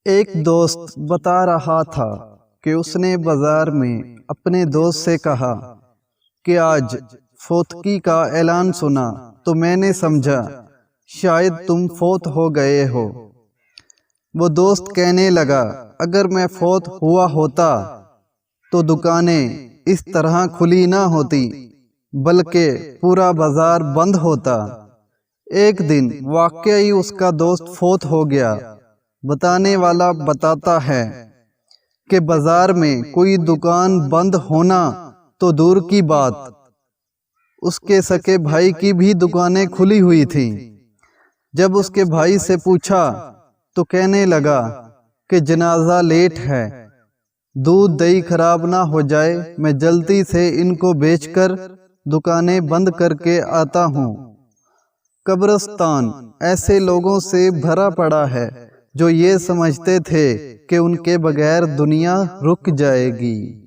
ایک دوست بتا رہا تھا کہ اس نے بازار میں اپنے دوست سے کہا کہ آج فوتگی کا اعلان سنا تو میں نے سمجھا شاید تم فوت ہو گئے ہو۔ وہ دوست کہنے لگا اگر میں فوت ہوا ہوتا تو دکانیں اس طرح کھلی نہ ہوتی بلکہ پورا بازار بند ہوتا۔ ایک دن واقعی اس کا دوست فوت ہو گیا۔ بتانے والا بتاتا ہے کہ بازار میں کوئی دکان بند ہونا تو دور کی بات، اس کے سکے بھائی کی بھی دکانیں کھلی ہوئی تھیں۔ جب اس کے بھائی سے پوچھا تو کہنے لگا کہ جنازہ لیٹ ہے، دودھ دہی خراب نہ ہو جائے، میں جلدی سے ان کو بیچ کر دکانیں بند کر کے آتا ہوں۔ قبرستان ایسے لوگوں سے بھرا پڑا ہے جو یہ سمجھتے تھے کہ ان کے بغیر دنیا رک جائے گی۔